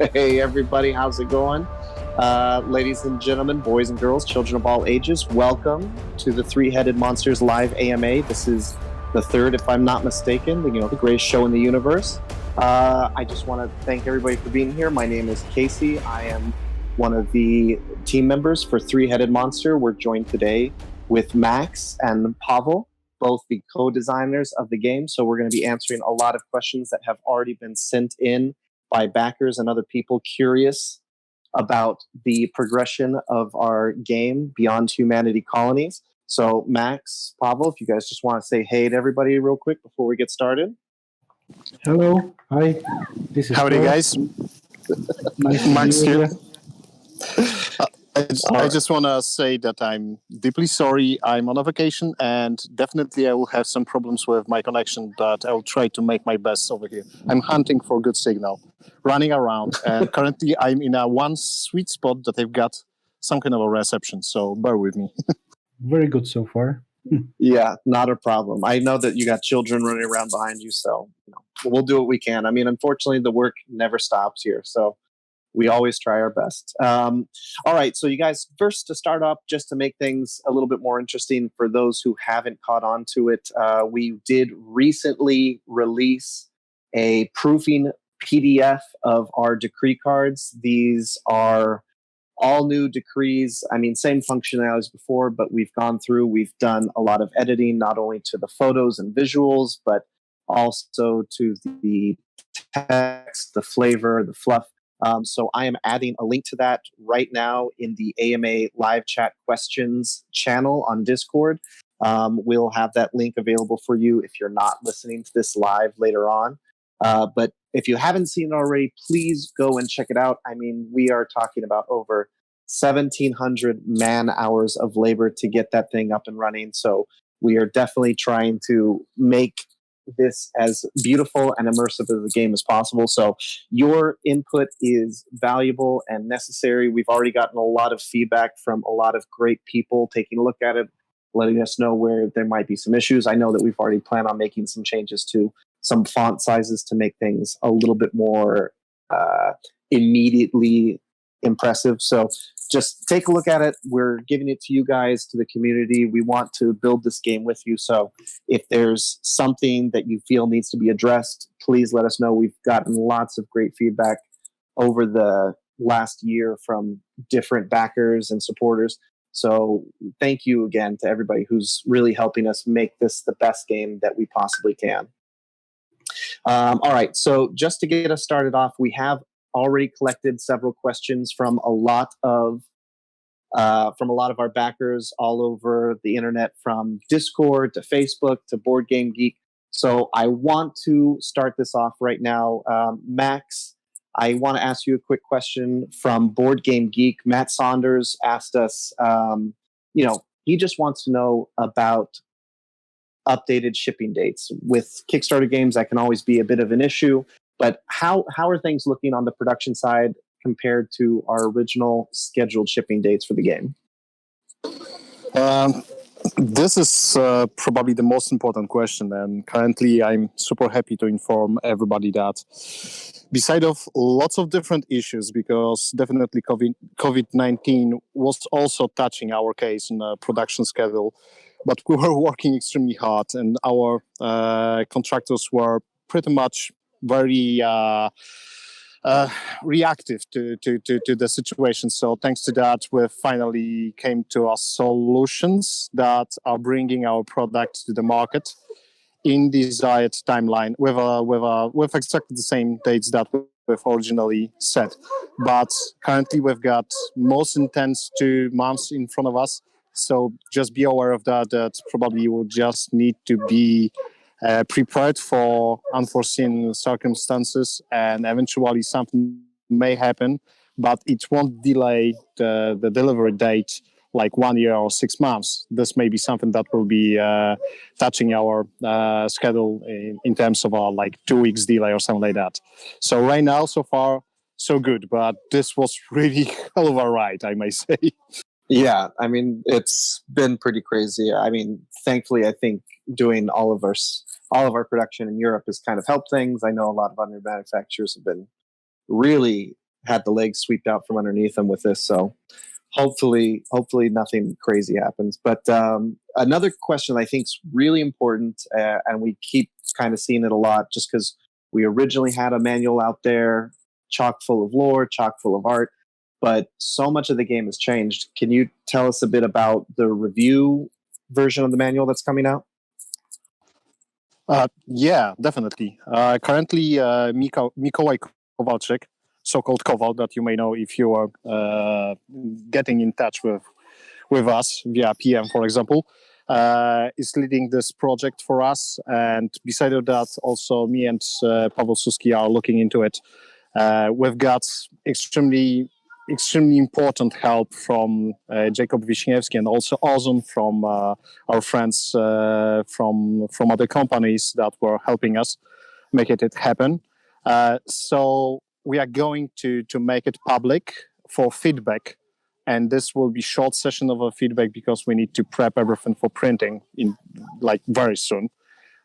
Hey everybody, how's it going? Ladies and gentlemen, boys and girls, children of all ages, welcome to the Three-Headed Monsters Live AMA. This is the third, if I'm not mistaken, the greatest show in the universe. I just want to thank everybody for being here. My name is Casey. I am one of the team members for Three-Headed Monster. We're joined today with Max and Pawel, both the co-designers of the game. So we're going to be answering a lot of questions that have already been sent in by backers and other people curious about the progression of our game, Beyond Humanity Colonies. So Max, Pawel, if you guys just want to say hey to everybody real quick before we get started. Hello, hi. This is Howdy, Paul. guys. Nice to Max be here. with you. I just want to say that I'm deeply sorry. I'm on a vacation, and definitely I will have some problems with my connection, but I will try to make my best over here. I'm hunting for good signal, running around, and currently I'm in a one sweet spot that I've got some kind of a reception, so bear with me. Very good so far. Yeah, not a problem. I know that you got children running around behind you, so we'll do what we can. I mean, unfortunately, the work never stops here, so we always try our best. All right, so you guys, first to start off, just to make things a little bit more interesting for those who haven't caught on to it, we did recently release a proofing PDF of our decree cards. These are all new decrees. I mean, same functionality as before, but we've done a lot of editing, not only to the photos and visuals, but also to the text, the flavor, the fluff. So I am adding a link to that right now in the AMA live chat questions channel on Discord. We'll have that link available for you if you're not listening to this live later on. But if you haven't seen it already, please go and check it out. I mean, we are talking about over 1,700 man hours of labor to get that thing up and running. So we are definitely trying to make this as beautiful and immersive as the game as possible. So your input is valuable and necessary. We've already gotten a lot of feedback from a lot of great people taking a look at it, letting us know where there might be some issues. I know that we've already planned on making some changes to some font sizes to make things a little bit more immediately impressive. So just take a look at it. We're giving it to you guys, to the community. We want to build this game with you. So if there's something that you feel needs to be addressed, please let us know. We've gotten lots of great feedback over the last year from different backers and supporters. So thank you again to everybody who's really helping us make this the best game that we possibly can. All right, so just to get us started off, we have already collected several questions from a lot of our backers all over the internet, from Discord to Facebook to Board Game Geek. So I want to start this off right now. Max, I want to ask you a quick question from Board Game Geek. Matt Saunders asked us, he just wants to know about updated shipping dates. With Kickstarter games, that can always be a bit of an issue. But how are things looking on the production side compared to our original scheduled shipping dates for the game? This is probably the most important question, and currently I'm super happy to inform everybody that beside of lots of different issues, because definitely COVID-19 was also touching our case in the production schedule, but we were working extremely hard, and our contractors were pretty much very reactive to the situation. So thanks to that, we finally came to our solutions that are bringing our product to the market in desired timeline with exactly the same dates that we've originally set. But currently we've got most intense 2 months in front of us. So just be aware of that probably you will just need to be prepared for unforeseen circumstances, and eventually something may happen, but it won't delay the delivery date like 1 year or 6 months. This may be something that will be touching our schedule in terms of like 2 weeks delay or something like that. So right now, so far, so good, but this was really hell of a ride, I may say. Yeah, I mean, it's been pretty crazy. I mean, thankfully, I think doing all of our production in Europe has kind of helped things. I know a lot of other manufacturers have been really had the legs swept out from underneath them with this. So hopefully nothing crazy happens. But another question I think is really important, and we keep kind of seeing it a lot, just because we originally had a manual out there, chock full of lore, chock full of art, but so much of the game has changed. Can you tell us a bit about the review version of the manual that's coming out? Yeah, definitely. Currently, Mikołaj Kowalczyk, so-called Kowal, that you may know if you are getting in touch with us via PM, for example, is leading this project for us. And beside of that, also me and Pawel Suski are looking into it. We've got extremely important help from Jacob Wiśniewski and also Ozon from our friends from other companies that were helping us make it happen. So we are going to make it public for feedback, and this will be short session of a feedback because we need to prep everything for printing in like very soon.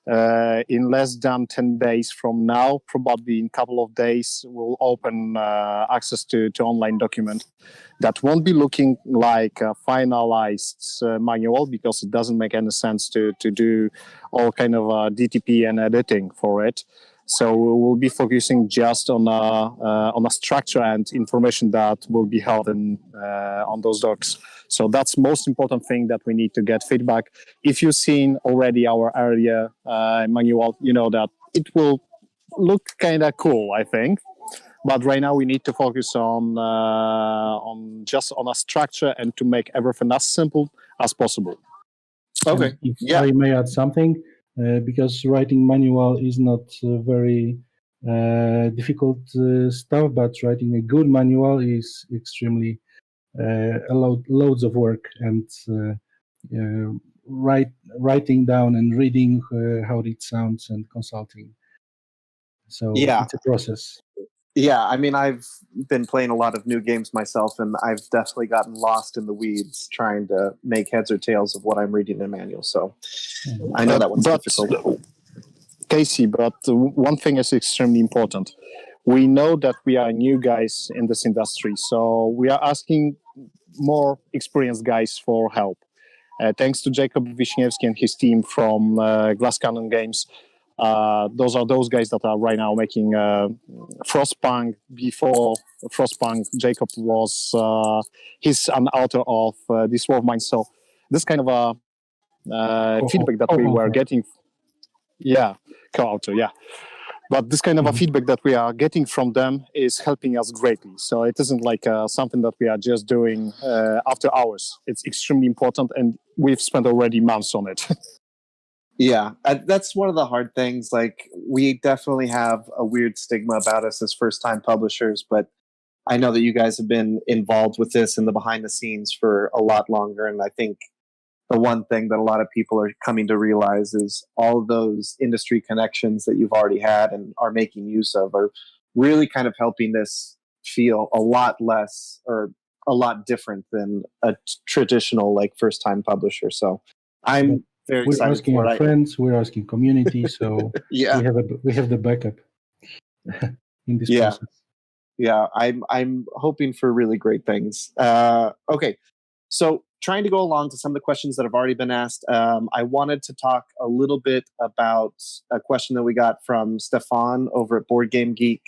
In less than 10 days from now, probably in a couple of days, we'll open access to online document that won't be looking like a finalized manual, because it doesn't make any sense to do all kind of DTP and editing for it. So we will be focusing just on a structure and information that will be held on those docs. So that's most important thing, that we need to get feedback. If you've seen already our earlier manual, you know that it will look kind of cool, I think. But right now we need to focus on a structure and to make everything as simple as possible. Okay. And if Yeah. I may add something, because writing manual is not very difficult stuff, but writing a good manual is extremely loads of work, and writing down and reading how it sounds and consulting. So Yeah. it's a process. Yeah, I mean, I've been playing a lot of new games myself, and I've definitely gotten lost in the weeds trying to make heads or tails of what I'm reading in a manual. So I know that one's difficult. Casey, but one thing is extremely important. We know that we are new guys in this industry, so we are asking more experienced guys for help. Thanks to Jacob Wiśniewski and his team from Glass Cannon Games. Those are those guys that are right now making Frostpunk. Before Frostpunk, Jacob was he's an author of This War of Mine. So this kind of a feedback that we were getting, co-author, But this kind of a feedback that we are getting from them is helping us greatly. So it isn't like something that we are just doing after hours. It's extremely important, and we've spent already months on it. Yeah, that's one of the hard things. Like, we definitely have a weird stigma about us as first-time publishers, but I know that you guys have been involved with this in the behind the scenes for a lot longer, and I think the one thing that a lot of people are coming to realize is all of those industry connections that you've already had and are making use of are really kind of helping this feel a lot less or a lot different than a traditional like first-time publisher. So I'm very excited. We're asking our friends, we're asking community, so yeah, we have the backup in this process. Yeah, I'm hoping for really great things. Okay, so trying to go along to some of the questions that have already been asked, I wanted to talk a little bit about a question that we got from Stefan over at Board Game Geek.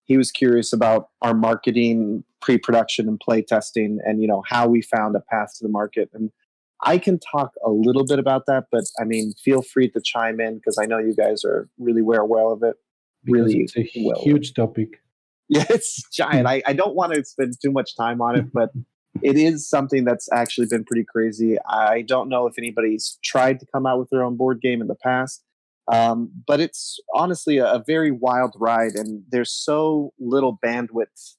He was curious about our marketing, pre-production, and play testing, and how we found a path to the market. And I can talk a little bit about that, but I mean, feel free to chime in because I know you guys are really well of it. Because really, it's a huge topic. Yeah, it's giant. I don't want to spend too much time on it, but it is something that's actually been pretty crazy. I don't know if anybody's tried to come out with their own board game in the past, but it's honestly a very wild ride, and there's so little bandwidth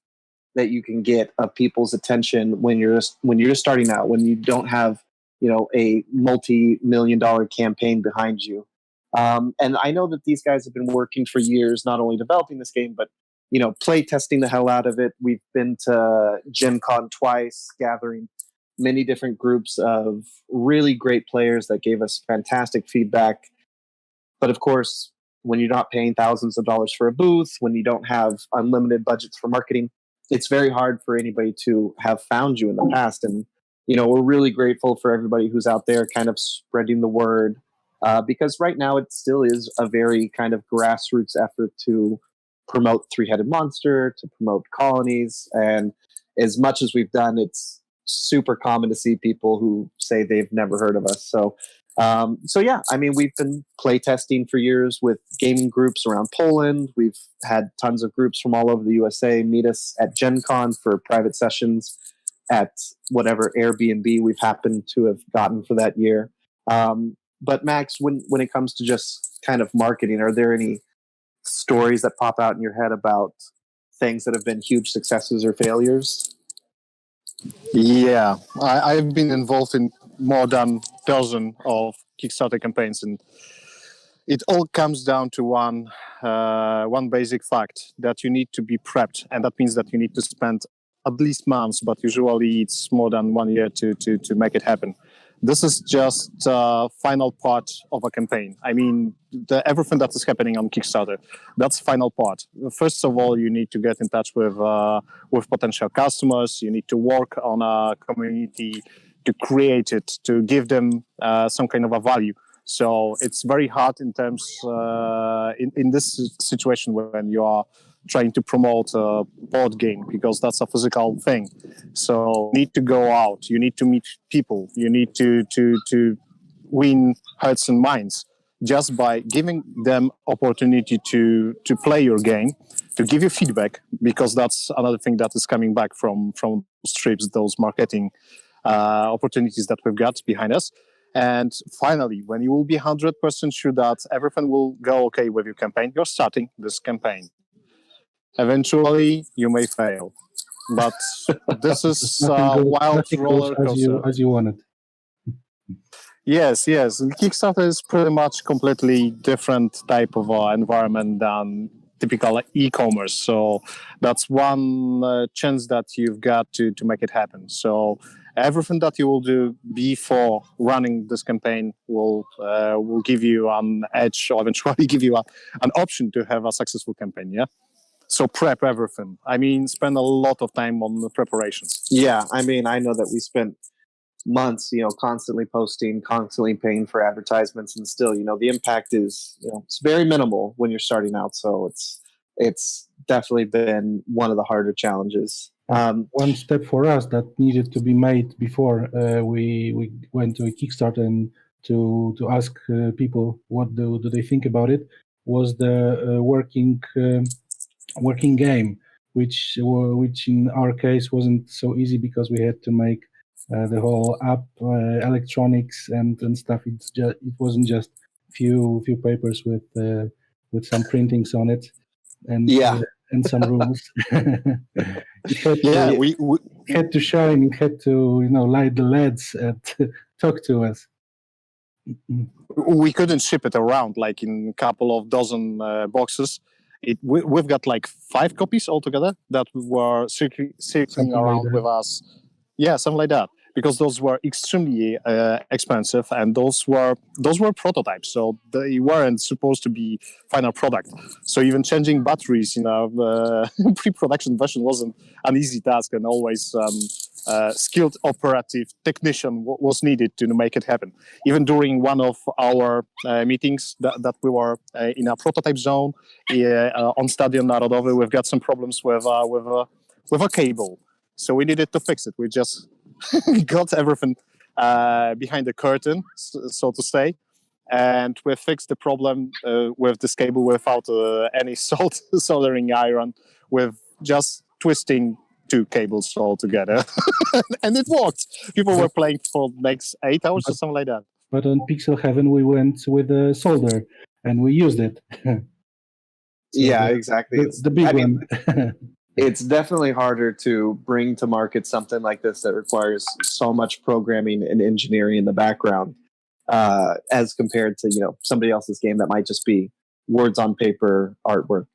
that you can get of people's attention when you're just starting out, when you don't have a multi-million-dollar campaign behind you. And I know that these guys have been working for years, not only developing this game, but play testing the hell out of it. We've been to Gen Con twice, gathering many different groups of really great players that gave us fantastic feedback. But of course, when you're not paying thousands of dollars for a booth, when you don't have unlimited budgets for marketing, it's very hard for anybody to have found you in the past. And, we're really grateful for everybody who's out there kind of spreading the word, because right now it still is a very kind of grassroots effort to promote Three-Headed Monster, to promote Colonies. And as much as we've done, it's super common to see people who say they've never heard of us. So yeah, I mean, we've been playtesting for years with gaming groups around Poland. We've had tons of groups from all over the USA meet us at Gen Con for private sessions at whatever Airbnb we've happened to have gotten for that year. But Max, when it comes to just kind of marketing, are there any stories that pop out in your head about things that have been huge successes or failures? Yeah, I've been involved in more than dozen of Kickstarter campaigns, and it all comes down to one basic fact, that you need to be prepped, and that means that you need to spend at least months, but usually it's more than 1 year to make it happen. This is just final part of a campaign. I mean, everything that is happening on Kickstarter, that's final part. First of all, you need to get in touch with potential customers. You need to work on a community to create it, to give them some kind of a value. So it's very hard in terms in this situation when you are trying to promote a board game, because that's a physical thing. So you need to go out, you need to meet people, you need to win hearts and minds just by giving them opportunity to play your game, to give you feedback, because that's another thing that is coming back from those trips, those marketing opportunities that we've got behind us. And finally, when you will be 100% sure that everything will go okay with your campaign, you're starting this campaign. Eventually, you may fail, but this is a wild roller coaster. As you want it. Yes. Kickstarter is pretty much completely different type of environment than typical e-commerce. So that's one chance that you've got to make it happen. So everything that you will do before running this campaign will give you an edge, or eventually give you an option to have a successful campaign. Yeah. So prep everything. I mean, spend a lot of time on the preparations. Yeah, I mean, I know that we spent months, constantly posting, constantly paying for advertisements, and still, the impact is, it's very minimal when you're starting out. So it's definitely been one of the harder challenges. One step for us that needed to be made before we went to a Kickstarter and to ask people what do they think about it was the working game, which in our case wasn't so easy, because we had to make the whole app, electronics and stuff. It wasn't just few papers with some printings on it, and and some rules. We had to shine. It had to light the LEDs and talk to us. We couldn't ship it around like in a couple of dozen boxes. We've got like 5 copies altogether that were circling around with us. Yeah, something like that. Because those were extremely expensive, and those were prototypes, so they weren't supposed to be final product. So even changing batteries in a pre-production version wasn't an easy task, and always skilled operative technician was needed to make it happen. Even during one of our meetings that we were in a prototype zone on Stadion Narodowy, we've got some problems with a cable. So we needed to fix it. We just got everything behind the curtain, so to say, and we fixed the problem with this cable without any soldering iron, with just twisting 2 cables all together. And it worked. People were playing for next 8 hours or something like that. But on Pixel Heaven, we went with a solder, and we used it. Exactly. The big one. It's definitely harder to bring to market something like this that requires so much programming and engineering in the background, as compared to somebody else's game that might just be words on paper artwork.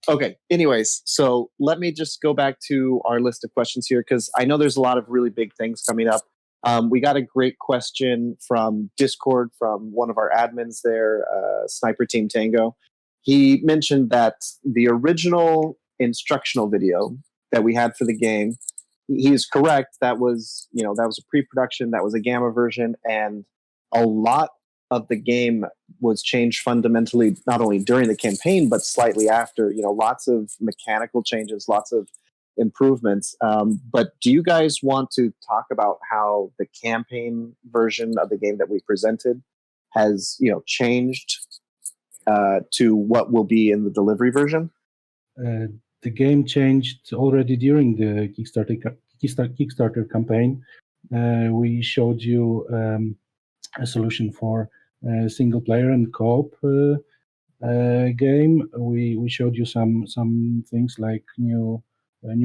Okay. Anyways, so let me just go back to our list of questions here, because I know there's a lot of really big things coming up. We got a great question from Discord from one of our admins there, Sniper Team Tango. He mentioned that the original instructional video that we had for the game, he is correct. That was a pre-production, that was a gamma version, and a lot of the game was changed fundamentally, not only during the campaign but slightly after. Lots of mechanical changes, lots of improvements. But do you guys want to talk about how the campaign version of the game that we presented has changed to what will be in the delivery version? The game changed already during the Kickstarter campaign. We showed you a solution for single player and co-op game. We showed you some things like new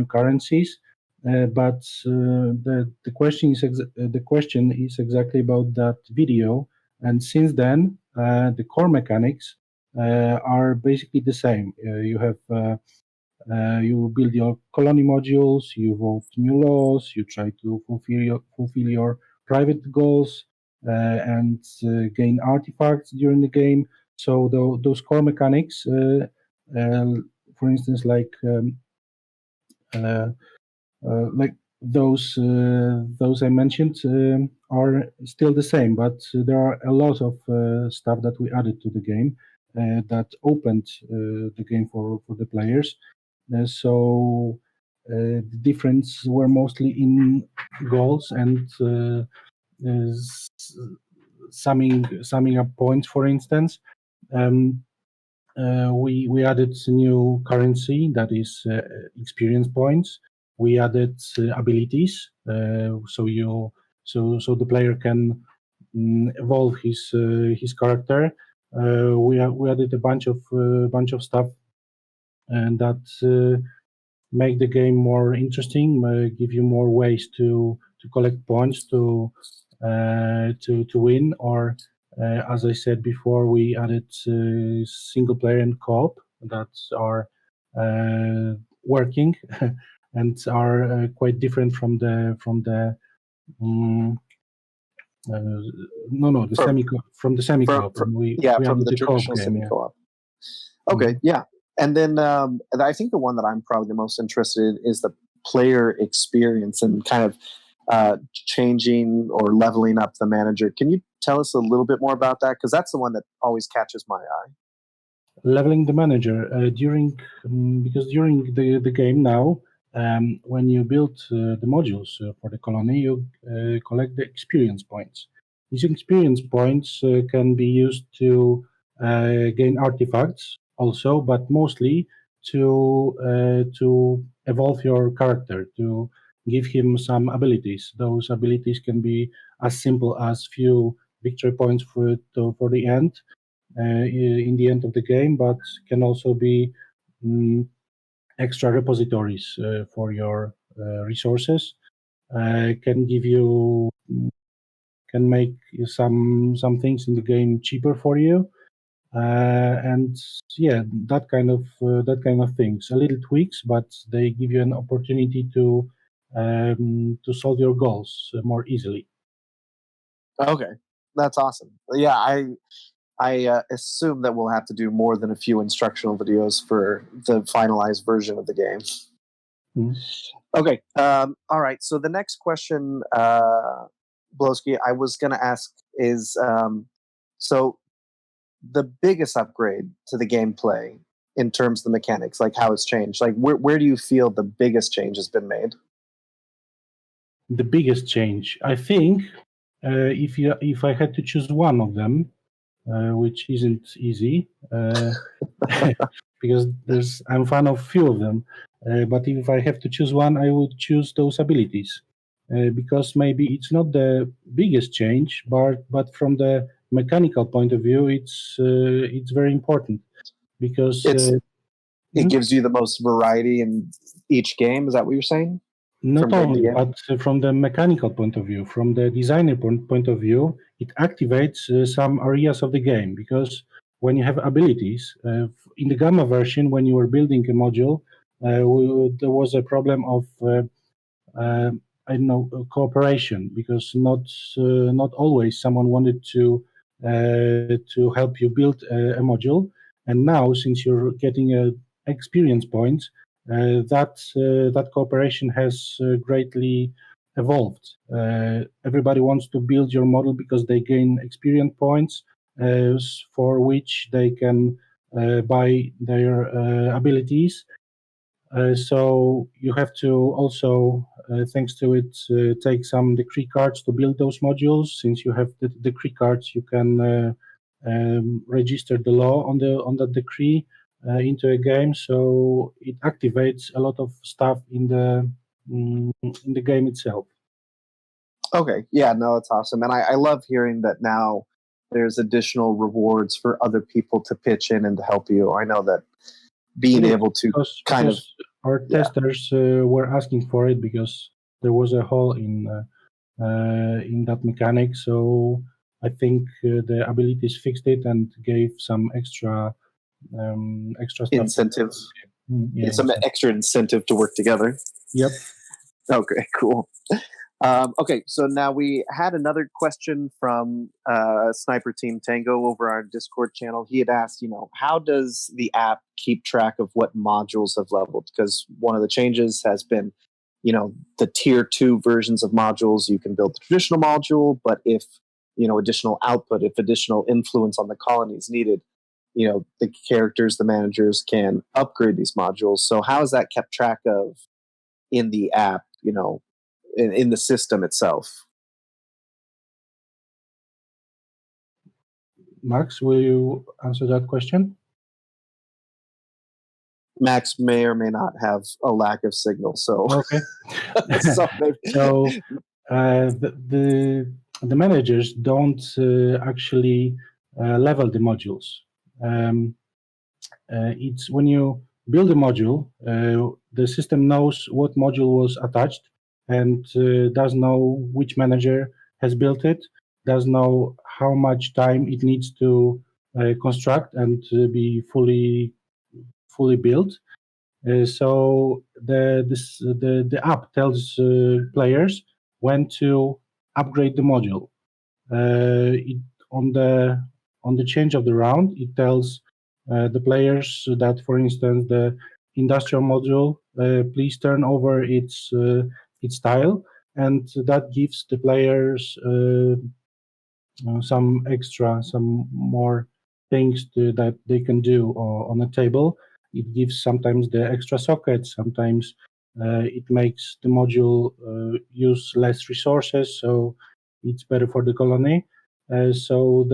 currencies, but the question is exactly about that video. And since then, the core mechanics are basically the same. You build your colony modules, you vote new laws, you try to fulfill your private goals, and gain artifacts during the game. So those core mechanics, for instance, like those I mentioned, are still the same, but there are a lot of stuff that we added to the game that opened the game for the players. So the difference were mostly in goals and summing up points. For instance, we added new currency, that is experience points. We added abilities, so the player can evolve his character. We added a bunch of stuff, and that make the game more interesting, give you more ways to collect points to win. Or as I said before, we added single player and co-op that are working and are quite different from the semi-co-op. From We the added traditional co-op game, semi-co-op. Okay, yeah. And then I think the one that I'm probably the most interested in is the player experience and kind of changing or leveling up the manager. Can you tell us a little bit more about that? Because that's the one that always catches my eye. Leveling the manager because during the game now, when you build the modules for the colony, you collect the experience points. These experience points can be used to gain artifacts also, but mostly to evolve your character, to give him some abilities. Those abilities can be as simple as few victory points for the end, in the end of the game, but can also be extra repositories for your resources. Can make some things in the game cheaper for you, and yeah, that kind of things. A little tweaks, but they give you an opportunity to solve your goals more easily. Okay, that's awesome. Yeah, I assume that we'll have to do more than a few instructional videos for the finalized version of the game. Mm-hmm. Okay, all right. So the next question, Blowski, I was going to ask is, so the biggest upgrade to the gameplay in terms of the mechanics, like how it's changed, like where do you feel the biggest change has been made? The biggest change, I think, if I had to choose one of them, which isn't easy, because I'm a fan of few of them. But if I have to choose one, I would choose those abilities, because maybe it's not the biggest change, but from the mechanical point of view, it's very important, because it gives you the most variety in each game. Is that what you're saying? Not only, but from the mechanical point of view, from the designer point of view, it activates some areas of the game, because when you have abilities, in the Gamma version, when you were building a module, there was a problem of cooperation, because not always someone wanted to help you build a module. And now, since you're getting experience points, that cooperation has greatly evolved. Everybody wants to build your model because they gain experience points for which they can buy their abilities. So you have to also, thanks to it, take some decree cards to build those modules. Since you have the decree cards, you can register the law on the decree into a game. So it activates a lot of stuff in the game itself. Okay, yeah, no, it's awesome, and I love hearing that now. There's additional rewards for other people to pitch in and to help you. I know that being able to because our testers were asking for it because there was a hole in that mechanic. So I think the abilities fixed it and gave some extra stuff. Incentive. Some extra incentive to work together. Yep. Okay, cool. Okay, so now we had another question from Sniper Team Tango over our Discord channel. He had asked, how does the app keep track of what modules have leveled? Because one of the changes has been, the tier 2 versions of modules, you can build the traditional module, but if, additional output, if additional influence on the colonies needed, the characters, the managers can upgrade these modules. So how is that kept track of in the app, in the system itself? Max, will you answer that question? Max may or may not have a lack of signal, so okay. so the managers don't actually level the modules. It's when you build a module, the system knows what module was attached and does know which manager has built it, does know how much time it needs to construct and be fully built. So the app tells players when to upgrade the module. On the change of the round, it tells the players that, for instance, the industrial module, please turn over its tile, and that gives the players some more things that they can do on a table. It gives sometimes the extra sockets, sometimes it makes the module use less resources, so it's better for the colony. So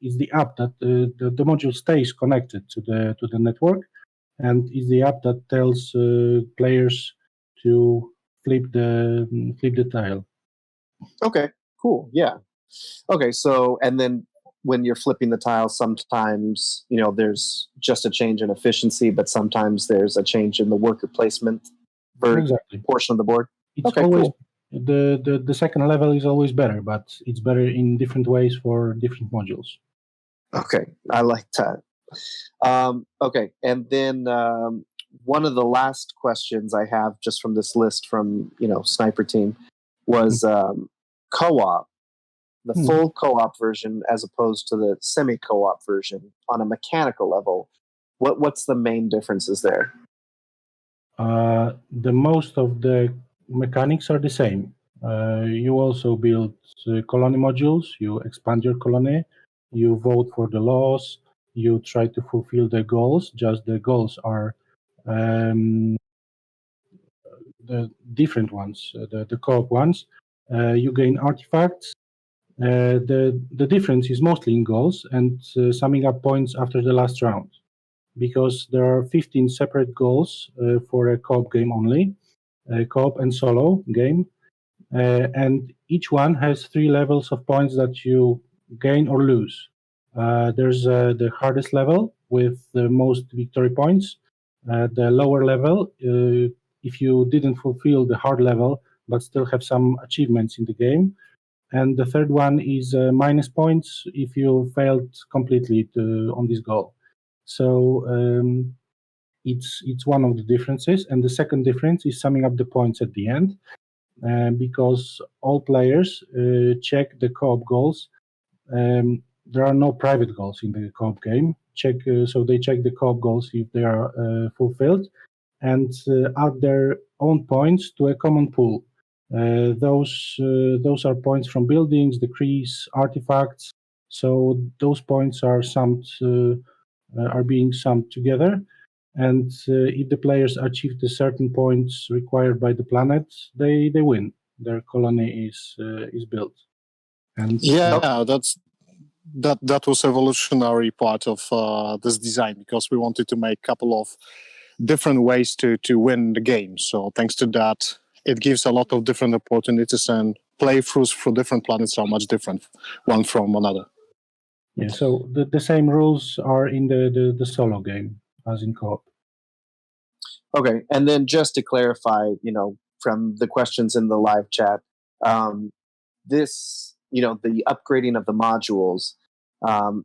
it's the app that the module stays connected to the network, and is the app that tells players to flip the tile. Okay, cool, yeah. Okay, so and then when you're flipping the tile, sometimes there's just a change in efficiency, but sometimes there's a change in the worker placement for portion of the board. It's always cool. The second level is always better, but it's better in different ways for different modules. Okay, I like that. Okay, and then one of the last questions I have just from this list from Sniper Team was co-op. The full co-op version as opposed to the semi-co-op version on a mechanical level. What's the main differences there? The most of the mechanics are the same. You also build colony modules, you expand your colony, you vote for the laws, you try to fulfill the goals, just the goals are the different ones, the co-op ones. You gain artifacts. The difference is mostly in goals and summing up points after the last round, because there are 15 separate goals for a co-op game only, co-op and solo game, and each one has 3 levels of points that you gain or lose. There's the hardest level with the most victory points, the lower level, if you didn't fulfill the hard level but still have some achievements in the game, and the third one is minus points if you failed completely on this goal. So it's one of the differences. And the second difference is summing up the points at the end, because all players check the co-op goals. There are no private goals in the co-op game. So they check the co-op goals if they are fulfilled. and add their own points to a common pool. Those are points from buildings, decrees, artifacts. So those points are being summed together. And if the players achieve the certain points required by the planet, they win. Their colony is built. And that was evolutionary part of this design, because we wanted to make a couple of different ways to win the game. So thanks to that, it gives a lot of different opportunities, and playthroughs for different planets are much different one from another. Yeah, so the same rules are in the solo game as in co-op. Okay, and then just to clarify, from the questions in the live chat, this, the upgrading of the modules,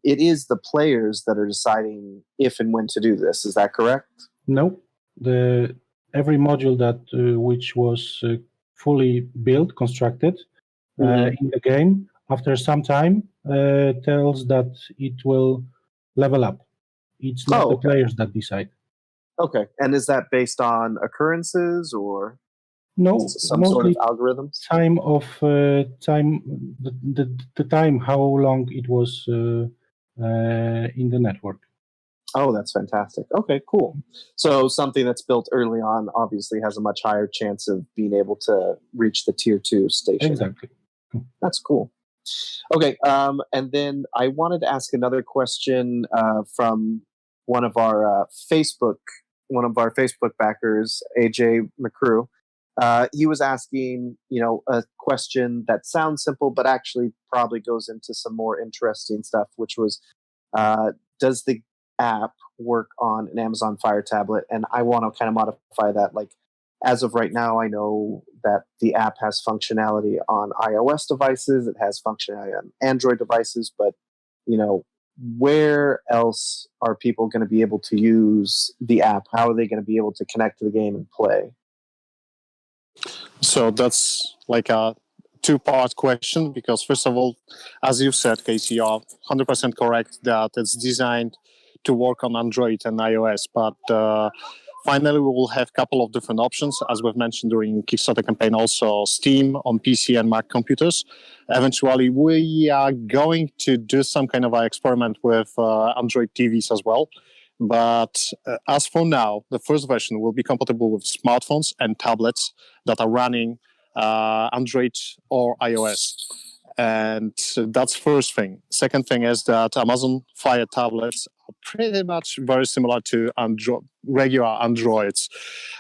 it is the players that are deciding if and when to do this. Is that correct? No, every module that which was fully built, constructed in the game, after some time, tells that it will level up. It's not the players that decide. Okay, and is that based on occurrences or some sort of algorithms? Time of the time how long it was in the network. Oh, that's fantastic. Okay, cool. So something that's built early on obviously has a much higher chance of being able to reach the tier 2 station. Exactly. That's cool. Okay, and then I wanted to ask another question from one of our Facebook backers, AJ McCrew. He was asking, a question that sounds simple, but actually probably goes into some more interesting stuff, which was, does the app work on an Amazon Fire tablet? And I want to kind of modify that. Like, as of right now, I know that the app has functionality on iOS devices. It has functionality on Android devices, but, where else are people going to be able to use the app? How are they going to be able to connect to the game and play? So that's like a two-part question, because first of all, as you said, Casey, you're 100% correct that it's designed to work on Android and iOS, but finally we will have a couple of different options, as we've mentioned during Kickstarter campaign, also Steam on PC and Mac computers. Eventually, we are going to do some kind of an experiment with Android TVs as well. But as for now, the first version will be compatible with smartphones and tablets that are running Android or iOS. And that's first thing. Second thing is that Amazon Fire tablets are pretty much very similar to regular Androids.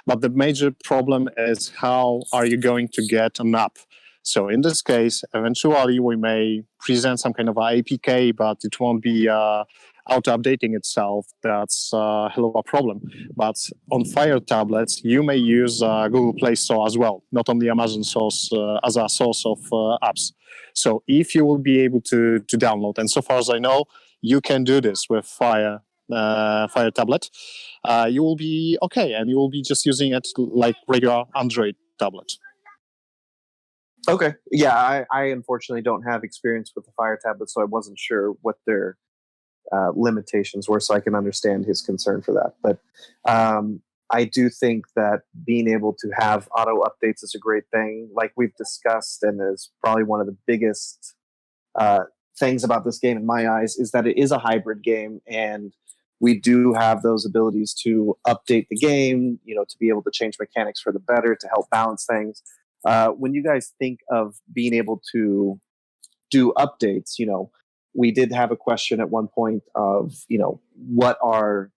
But the major problem is, how are you going to get an app? So in this case, eventually we may present some kind of APK, but it won't be auto-updating itself. That's a hell of a problem. But on Fire tablets, you may use Google Play Store as well, not only Amazon source as a source of apps. So if you will be able to download, and so far as I know, you can do this with Fire tablet, you will be okay, and you will be just using it like regular Android tablet. Okay. Yeah, I unfortunately don't have experience with the Fire tablet, so I wasn't sure what their limitations were, so I can understand his concern for that. But I do think that being able to have auto updates is a great thing, like we've discussed, and is probably one of the biggest things about this game in my eyes, is that it is a hybrid game, and we do have those abilities to update the game, to be able to change mechanics for the better, to help balance things. When you guys think of being able to do updates, we did have a question at one point of, what are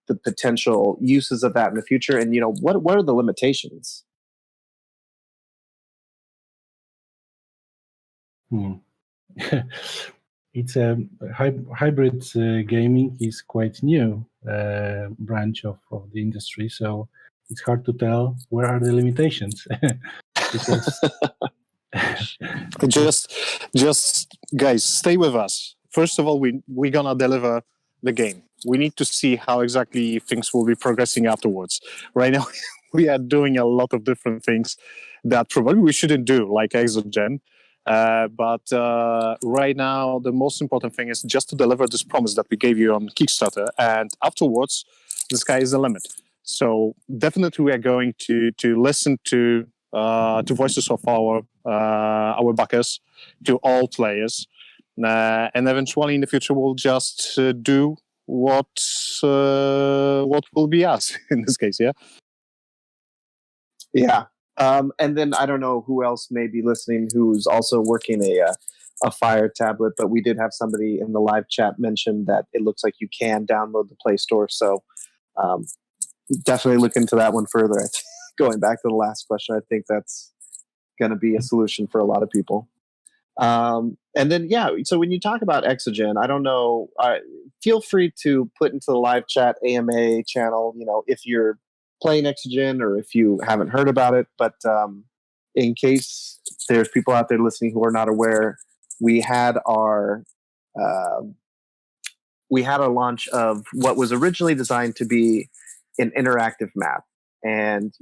the potential uses of that in the future, and what are the limitations? It's a hybrid gaming is quite new branch of the industry, so it's hard to tell where are the limitations. Because just guys, stay with us. First of all, we're gonna deliver the game. We need to see how exactly things will be progressing afterwards. Right now, we are doing a lot of different things that probably we shouldn't do, like Exogen. But right now, the most important thing is just to deliver this promise that we gave you on Kickstarter, and afterwards, the sky is the limit. So definitely we are going to listen to voices of our backers, to all players, and eventually in the future we'll just do what will be us in this case. Yeah. Yeah. And then I don't know who else may be listening who's also working a Fire tablet, but we did have somebody in the live chat mention that it looks like you can download the Play Store. So definitely look into that one further. Going back to the last question, I think that's going to be a solution for a lot of people. And then, yeah, so when you talk about Exogen, I don't know, feel free to put into the live chat AMA channel, if you're playing Exogen or if you haven't heard about it. But in case there's people out there listening who are not aware, we had our launch of what was originally designed to be an interactive map. And,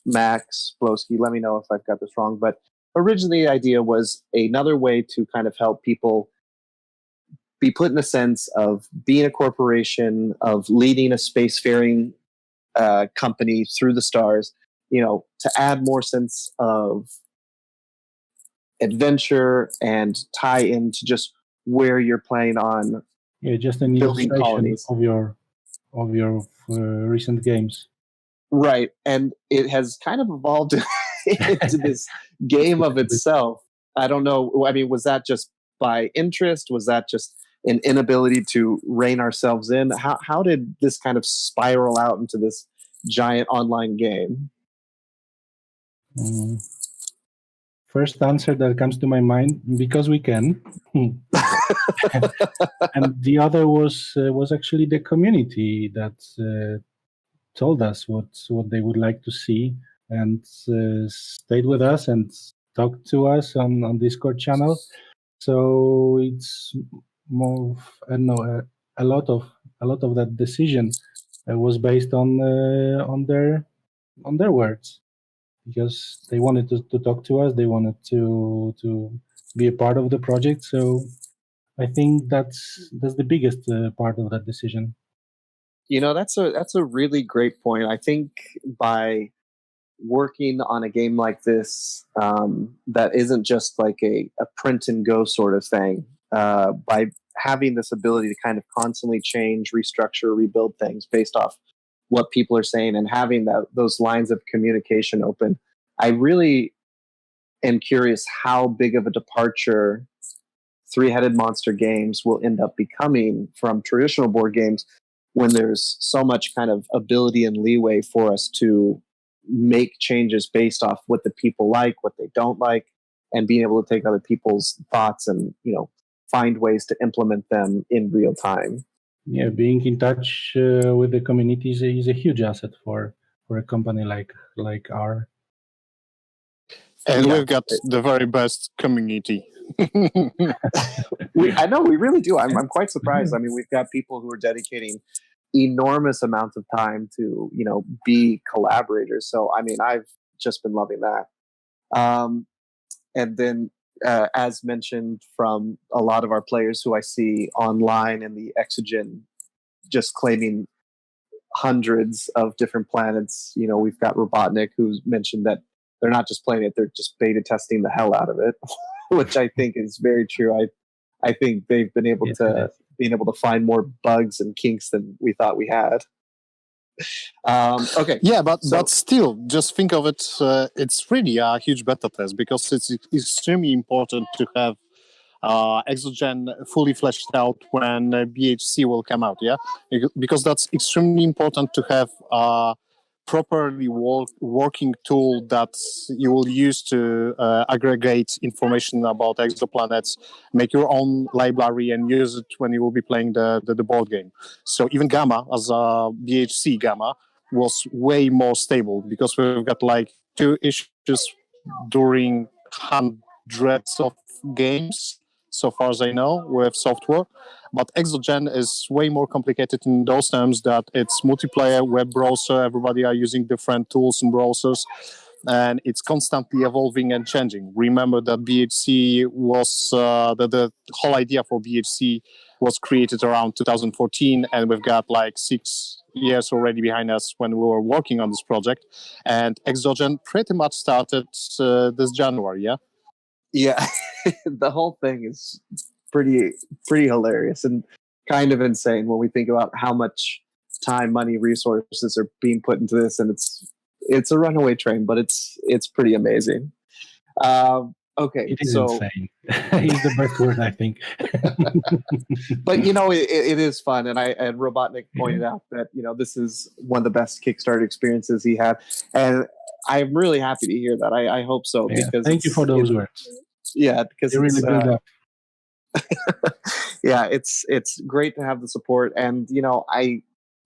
Max Blowski, let me know if I've got this wrong, but originally the idea was another way to kind of help people be put in a sense of being a corporation, of leading a spacefaring company through the stars, to add more sense of adventure and tie into just where you're playing on. Yeah, just an building illustration colonies of your recent games. Right, and it has kind of evolved into this game of itself. I don't know. I mean, was that just by interest? Was that just an inability to rein ourselves in? How did this kind of spiral out into this giant online game? First answer that comes to my mind, because we can. And the other was actually the community that told us what they would like to see, and stayed with us and talked to us on Discord channel. So it's more, I don't know, a lot of that decision was based on their words, because they wanted to talk to us, they wanted to be a part of the project. So I think that's the biggest part of that decision. That's a really great point. I think by working on a game like this, that isn't just like a print and go sort of thing, by having this ability to kind of constantly change, restructure, rebuild things based off what people are saying, and having those lines of communication open, I really am curious how big of a departure Three-Headed Monster games will end up becoming from traditional board games, when there's so much kind of ability and leeway for us to make changes based off what the people like, what they don't like, and being able to take other people's thoughts and, find ways to implement them in real time. Yeah, being in touch with the community is a huge asset for a company like our. And we've got the very best community. I know, we really do. I'm quite surprised. I mean, we've got people who are dedicating enormous amounts of time to, be collaborators. So, I mean, I've just been loving that. And then, as mentioned from a lot of our players who I see online in the Exogen, just claiming hundreds of different planets. We've got Robotnik, who's mentioned that they're not just playing it, they're just beta testing the hell out of it, which I think is very true. I think they've been able to find more bugs and kinks than we thought we had. Okay. Yeah, but still, just think of it. It's really a huge beta test, because it's extremely important to have Exogen fully fleshed out when BHC will come out. Yeah, because that's extremely important to have properly working tool that you will use to aggregate information about exoplanets, make your own library, and use it when you will be playing the board game. So even Gamma, as a BHC Gamma, was way more stable, because we've got like 2 issues during hundreds of games, so far as I know, with software. But Exogen is way more complicated in those terms that it's multiplayer, web browser, everybody are using different tools and browsers. and it's constantly evolving and changing. Remember that BHC was the whole idea for BHC was created around 2014, and we've got like 6 years already behind us when we were working on this project. And Exogen pretty much started this January, yeah? Yeah, the whole thing is pretty hilarious and kind of insane when we think about how much time, money, resources are being put into this, and it's a runaway train, but it's pretty amazing. Okay, It is so insane. It's the best word, I think. but you know, it is fun, and Robotnik pointed out that this is one of the best Kickstarter experiences he had, and I'm really happy to hear that. I hope so, because thank you for those words. Yeah, because They really build up. Yeah, it's great to have the support, and I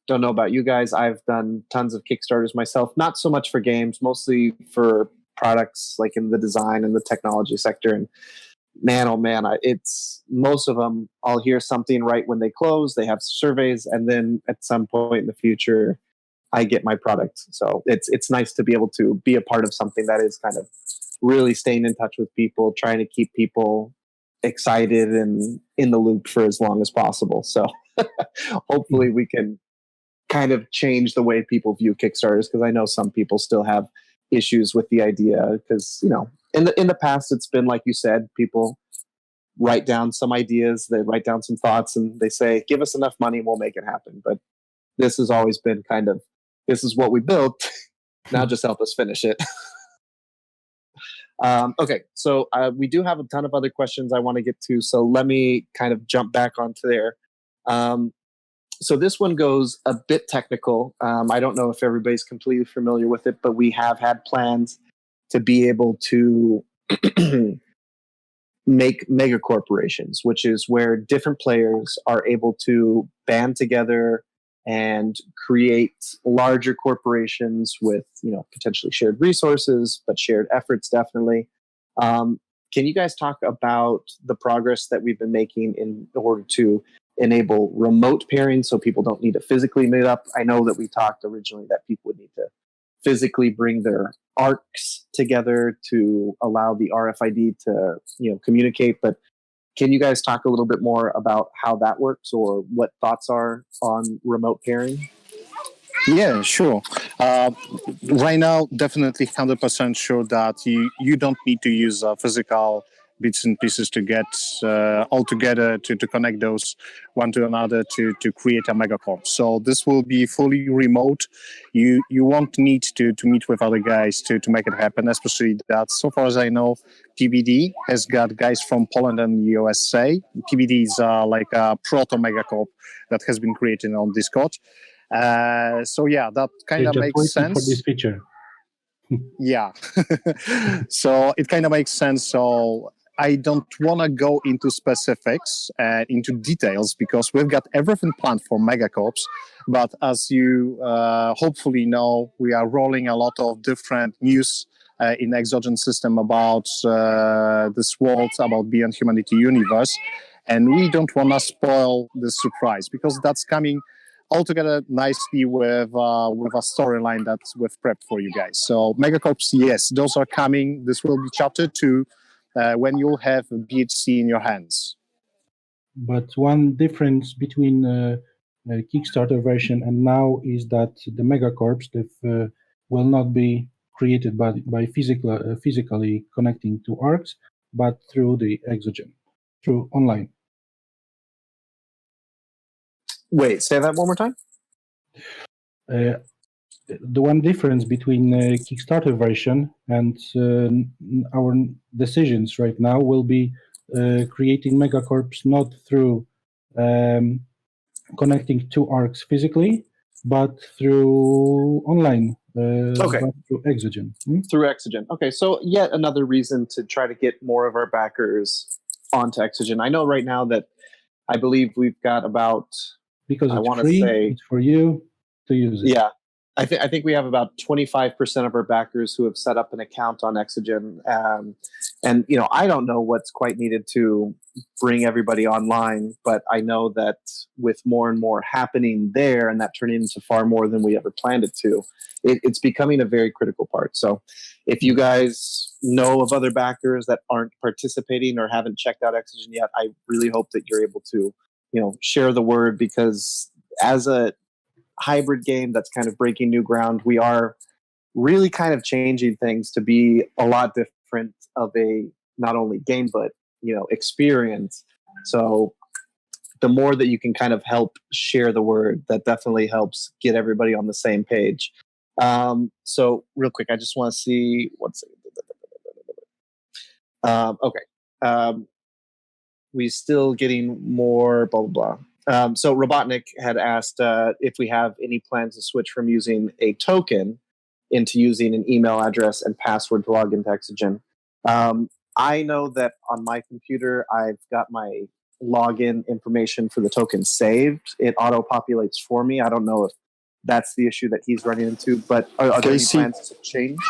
don't know about you guys. I've done tons of Kickstarters myself, not so much for games, mostly for products like in the design and the technology sector. And man, oh man, it's most of them. I'll hear something right when they close. They have surveys, and then at some point in the future, I get my product. So it's nice to be able to be a part of something that is kind of really staying in touch with people, trying to keep people excited and in the loop for as long as possible. So hopefully we can kind of change the way people view Kickstarters, because I know some people still have issues with the idea, because in the past it's been like you said, people write down some ideas, they write down some thoughts, and they say, give us enough money, we'll make it happen. But this has always been kind of, this is what we built, now just help us finish it. Okay, so we do have a ton of other questions I want to get to, so let me kind of jump back onto there. So this one goes a bit technical. I don't know if everybody's completely familiar with it, but we have had plans to be able to make mega corporations, which is where different players are able to band together and create larger corporations with potentially shared resources, but shared efforts definitely. Can you guys talk about the progress that we've been making in order to enable remote pairing, so people don't need to physically meet up? I know that we talked originally that people would need to physically bring their ARCs together to allow the RFID to communicate, but can you guys talk a little bit more about how that works, or what thoughts are on remote pairing? Yeah, sure. Right now, definitely 100% sure that you don't need to use physical bits and pieces to get all together to connect those one to another to create a megacorp. So this will be fully remote. You won't need to meet with other guys to make it happen, especially that, so far as I know, PBD has got guys from Poland and USA. PBD is like a proto megacorp that has been created on Discord. So yeah, that kind of makes sense for this feature. Yeah. So it kind of makes sense. So I don't want to go into specifics and into details, because we've got everything planned for megacorps. But as you hopefully know, we are rolling a lot of different news in the Exogen system about this world, about Beyond Humanity universe. And we don't want to spoil the surprise, because that's coming altogether nicely with a storyline that we've prepped for you guys. So megacorps, yes, those are coming. This will be chapter 2 when you'll have BHC in your hands. But one difference between the Kickstarter version and now is that the megacorps will not be created by physically connecting to ARCs, but through the Exogen, through online. Wait, say that one more time. The one difference between Kickstarter version and our decisions right now will be creating megacorps not through connecting two ARCs physically, but through online. Okay. Through Exogen. Through Exogen. Okay, so yet another reason to try to get more of our backers onto Exogen. I know right now that I believe we've got about, because I it's want to free, say, it's for you to use it. Yeah, I think we have about 25% of our backers who have set up an account on Exogen. And, I don't know what's quite needed to bring everybody online, but I know that with more and more happening there and that turning into far more than we ever planned it to, it's becoming a very critical part. So if you guys know of other backers that aren't participating or haven't checked out Exogen yet, I really hope that you're able to, share the word, because as a hybrid game that's kind of breaking new ground, we are really kind of changing things to be a lot different of a not only game but experience. So the more that you can kind of help share the word, that definitely helps get everybody on the same page. So real quick, I just want to see what's okay. We still getting more blah blah blah. So Robotnik had asked if we have any plans to switch from using a token into using an email address and password to log into Exogen. I know that on my computer, I've got my login information for the token saved. It auto-populates for me. I don't know if that's the issue that he's running into, but are there any plans to change?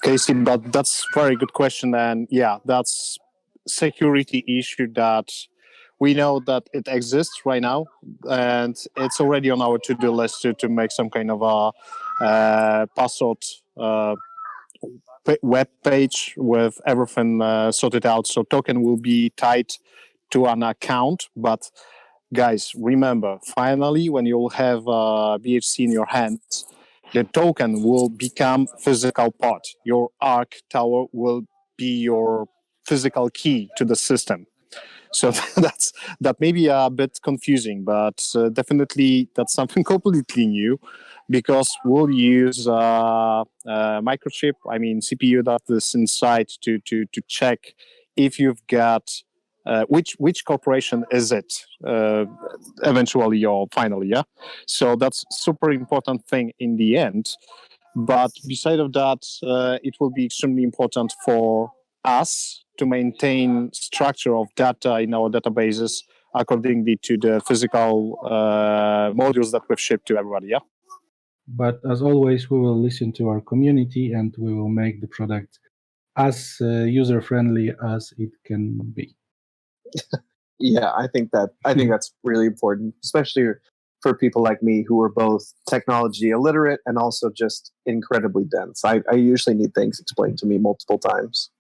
Casey, but that's a very good question. And yeah, that's security issue that we know that it exists right now, and it's already on our to-do list to make some kind of a password web page with everything sorted out. So token will be tied to an account. But guys, remember, finally, when you'll have BHC in your hands, the token will become physical part. Your Arc Tower will be your physical key to the system. So that may be a bit confusing, but definitely that's something completely new, because we'll use microchip, CPU that is inside to check if you've got which corporation is it eventually or finally, yeah. So that's super important thing in the end. But beside of that, it will be extremely important for us to maintain structure of data in our databases accordingly to the physical modules that we've shipped to everybody, yeah? But as always, we will listen to our community and we will make the product as user-friendly as it can be. Yeah, I think that's really important, especially for people like me who are both technology illiterate and also just incredibly dense. I usually need things explained to me multiple times.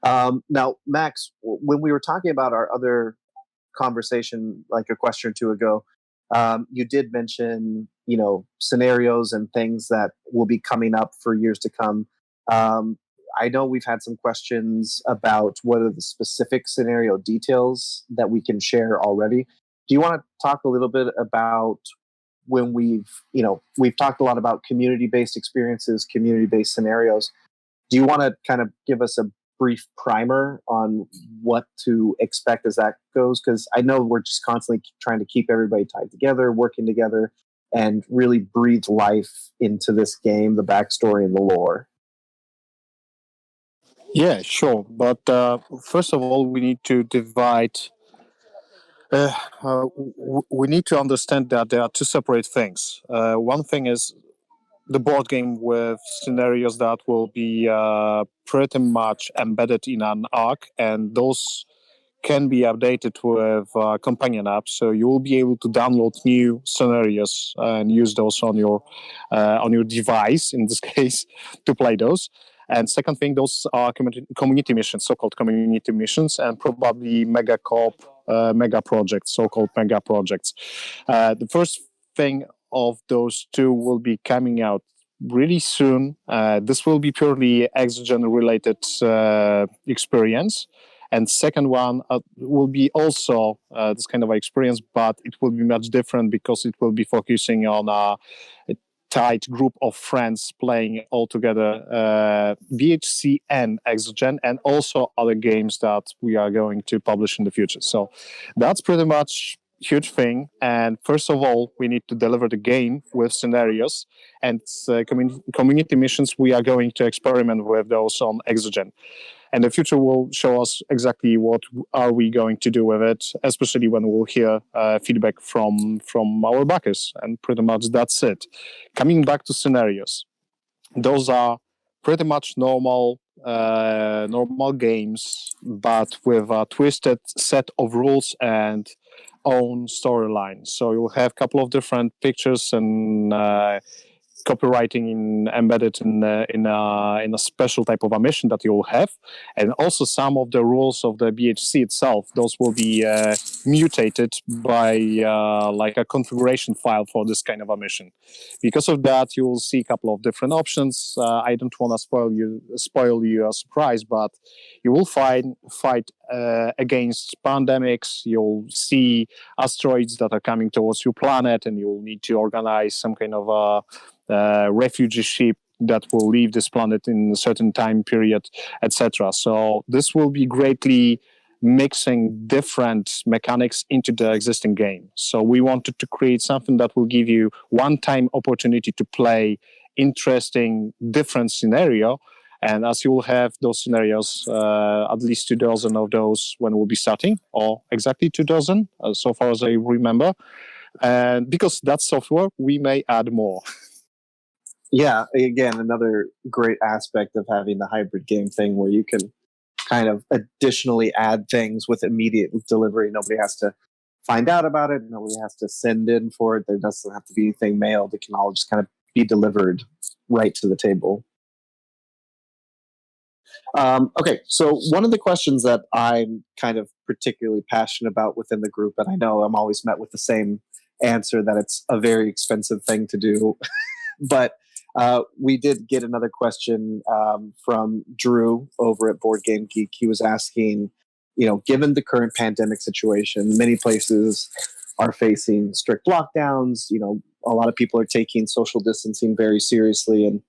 Now, Max, when we were talking about our other conversation, like a question or two ago, you did mention, scenarios and things that will be coming up for years to come. I know we've had some questions about what are the specific scenario details that we can share already. Do you want to talk a little bit about when we've talked a lot about community-based experiences, community-based scenarios. Do you want to kind of give us a brief primer on what to expect as that goes? Because I know we're just constantly trying to keep everybody tied together, working together, and really breathe life into this game, the backstory and the lore. Yeah, sure. But first of all, we need to divide. We need to understand that there are two separate things. One thing is the board game with scenarios that will be pretty much embedded in an arc, and those can be updated with companion apps, so you will be able to download new scenarios and use those on your device, in this case, to play those. And second thing, those are community missions, so-called community missions, and probably mega projects, so-called mega projects. The first thing of those two will be coming out really soon. This will be purely Exogen-related experience. And second one will be also this kind of experience, but it will be much different because it will be focusing on a tight group of friends playing all together VHC and Exogen, and also other games that we are going to publish in the future. So that's pretty much huge thing. And first of all, we need to deliver the game with scenarios, and community missions, we are going to experiment with those on Exogen. And the future will show us exactly what are we going to do with it, especially when we'll hear feedback from our backers. And pretty much that's it. Coming back to scenarios, those are pretty much normal games, but with a twisted set of rules and own storyline. So you'll have a couple of different pictures and copywriting embedded in a special type of a mission that you'll have, and also some of the rules of the BHC itself. Those will be mutated by like a configuration file for this kind of a mission. Because of that, you will see a couple of different options. I don't want to spoil you a surprise, but you will fight against pandemics. You'll see asteroids that are coming towards your planet, and you'll need to organize some kind of a refugee ship that will leave this planet in a certain time period, etc. So this will be greatly mixing different mechanics into the existing game. So we wanted to create something that will give you one-time opportunity to play interesting, different scenario. And as you will have those scenarios, at least 2 dozen of those when we'll be starting, or exactly 2 dozen, so far as I remember. And because that's software, we may add more. Yeah, again, another great aspect of having the hybrid game thing where you can kind of additionally add things with immediate delivery. Nobody has to find out about it. Nobody has to send in for it. There doesn't have to be anything mailed. It can all just kind of be delivered right to the table. Okay, so one of the questions that I'm kind of particularly passionate about within the group, and I know I'm always met with the same answer that it's a very expensive thing to do, but we did get another question from Drew over at Board Game Geek. He was asking, given the current pandemic situation, many places are facing strict lockdowns. A lot of people are taking social distancing very seriously and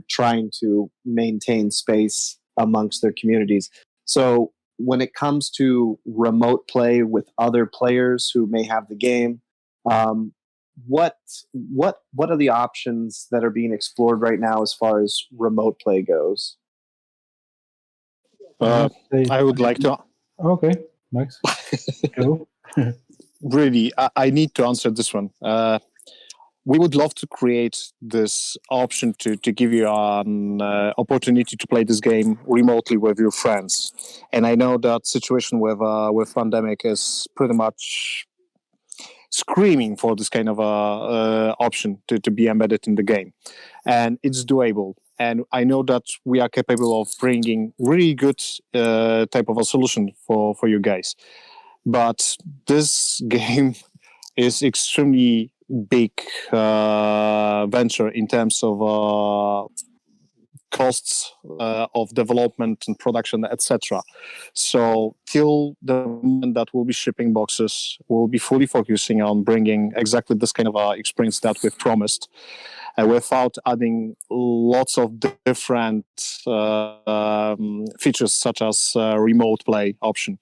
trying to maintain space amongst their communities. So when it comes to remote play with other players who may have the game, what are the options that are being explored right now as far as remote play goes? I would like to. Okay, Max. Go. Really, I need to answer this one. We would love to create this option to give you an opportunity to play this game remotely with your friends. And I know that situation with pandemic is pretty much screaming for this kind of option to be embedded in the game, and it's doable. And I know that we are capable of bringing really good type of a solution for you guys. But this game is extremely big venture in terms of costs of development and production, etc. So till the moment that we'll be shipping boxes, we'll be fully focusing on bringing exactly this kind of experience that we've promised, without adding lots of different features such as remote play option.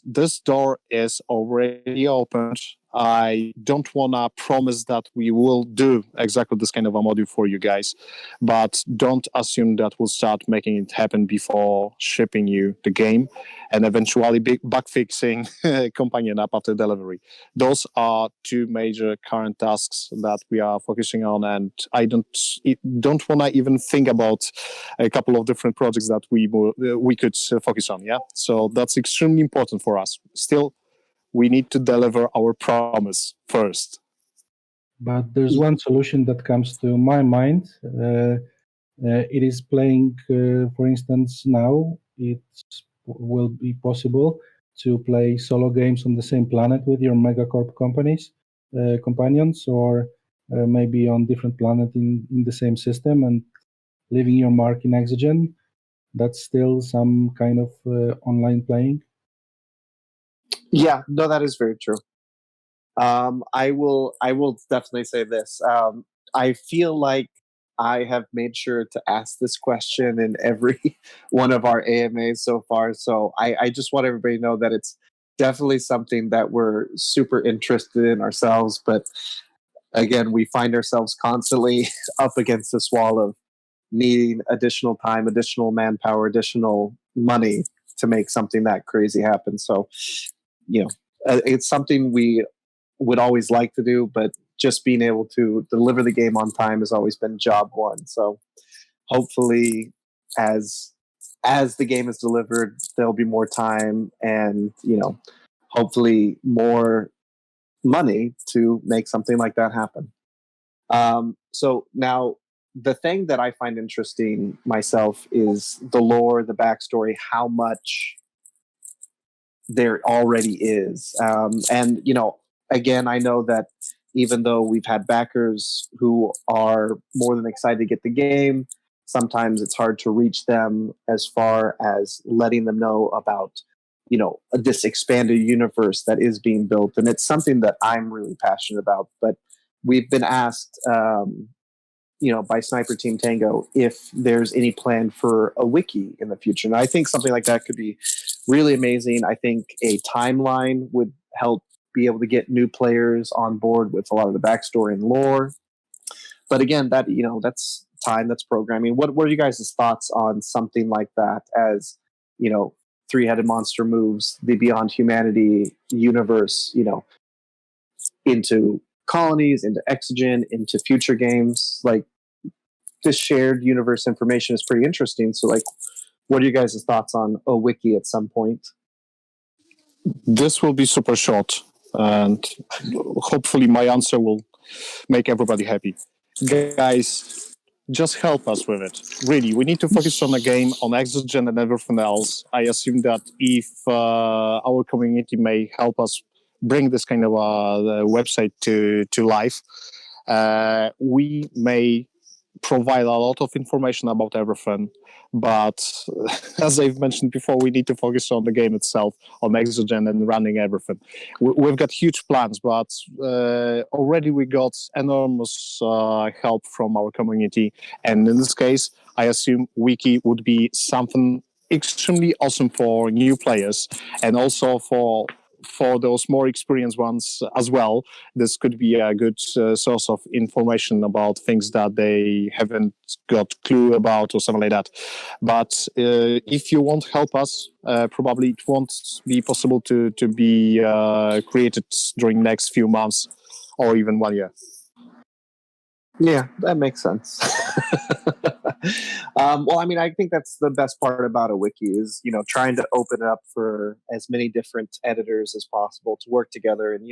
This door is already opened. I don't want to promise that we will do exactly this kind of a module for you guys, but don't assume that we'll start making it happen before shipping you the game and eventually bug fixing companion app after delivery. Those are two major current tasks that we are focusing on, and I don't want to even think about a couple of different projects that we could focus on. Yeah, so that's extremely important for us. Still, we need to deliver our promise first. But there's one solution that comes to my mind. It is playing, for instance, now it will be possible to play solo games on the same planet with your megacorp companions, or maybe on different planet in the same system and leaving your mark in Exogen. That's still some kind of online playing. Yeah, no, that is very true. I will definitely say this. I feel like I have made sure to ask this question in every one of our AMAs so far. So I just want everybody to know that it's definitely something that we're super interested in ourselves. But again, we find ourselves constantly up against this wall of needing additional time, additional manpower, additional money to make something that crazy happen. So, it's something we would always like to do, but just being able to deliver the game on time has always been job one. So hopefully as the game is delivered, there'll be more time and, hopefully more money to make something like that happen. So now the thing that I find interesting myself is the lore, the backstory, how much there already is. And, again, I know that even though we've had backers who are more than excited to get the game, sometimes it's hard to reach them as far as letting them know about, this expanded universe that is being built. And it's something that I'm really passionate about. But we've been asked, by Sniper Team Tango if there's any plan for a wiki in the future. And I think something like that could be really amazing. I think a timeline would help be able to get new players on board with a lot of the backstory and lore. But again, that that's time, that's programming. What are you guys' thoughts on something like that? As three-headed monster moves the Beyond Humanity universe, into Colonies, into Exogen, into future games. Like, this shared universe information is pretty interesting. So, like, what are you guys' thoughts on a wiki at some point? This will be super short, and hopefully my answer will make everybody happy. Guys, just help us with it. Really, we need to focus on the game, on Exogen and everything else. I assume that if our community may help us bring this kind of website to life, we may provide a lot of information about everything. But as I've mentioned before, we need to focus on the game itself, on Exogen and running everything. We've got huge plans, but already we got enormous help from our community. And in this case, I assume Wiki would be something extremely awesome for new players and also for those more experienced ones as well. This could be a good source of information about things that they haven't got clue about or something like that. But if you won't help us, probably it won't be possible to be created during next few months or even 1 year. Yeah, that makes sense. Well, I mean, I think that's the best part about a wiki is, trying to open it up for as many different editors as possible to work together. And,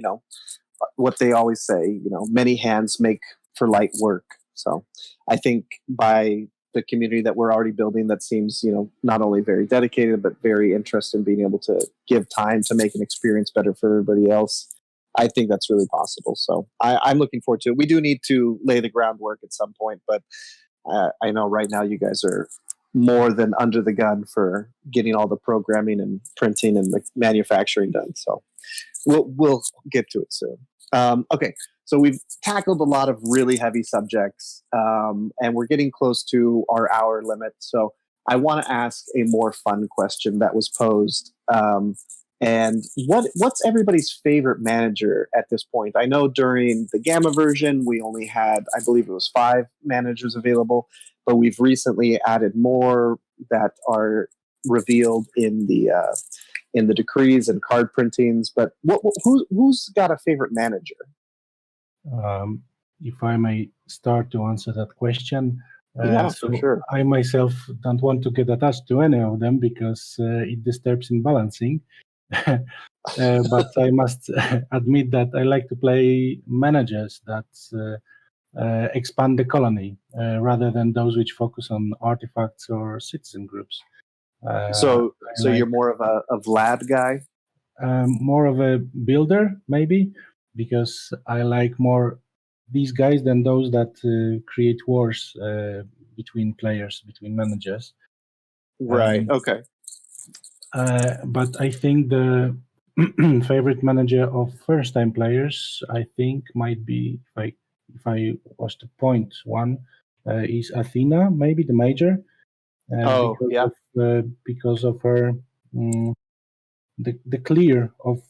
what they always say, many hands make for light work. So I think by the community that we're already building, that seems, not only very dedicated, but very interested in being able to give time to make an experience better for everybody else. I think that's really possible. So I'm looking forward to it. We do need to lay the groundwork at some point, but I know right now you guys are more than under the gun for getting all the programming and printing and the manufacturing done. So we'll get to it soon. Okay, so we've tackled a lot of really heavy subjects, and we're getting close to our hour limit. So I want to ask a more fun question that was posed. And what's everybody's favorite manager at this point? I know during the Gamma version, we only had, I believe it was 5 managers available, but we've recently added more that are revealed in the decrees and card printings. But who's got a favorite manager? If I may start to answer that question. Yeah, for sure. I myself don't want to get attached to any of them because it disturbs in balancing. But I must admit that I like to play managers that expand the colony rather than those which focus on artifacts or citizen groups. So you're more of a Vlad guy? More of a builder, maybe, because I like more these guys than those that create wars between players, between managers. Right. Okay. But I think the favorite manager of first-time players, I think, might be, if I was to point one, is Athena, maybe the major. Because of her the clear of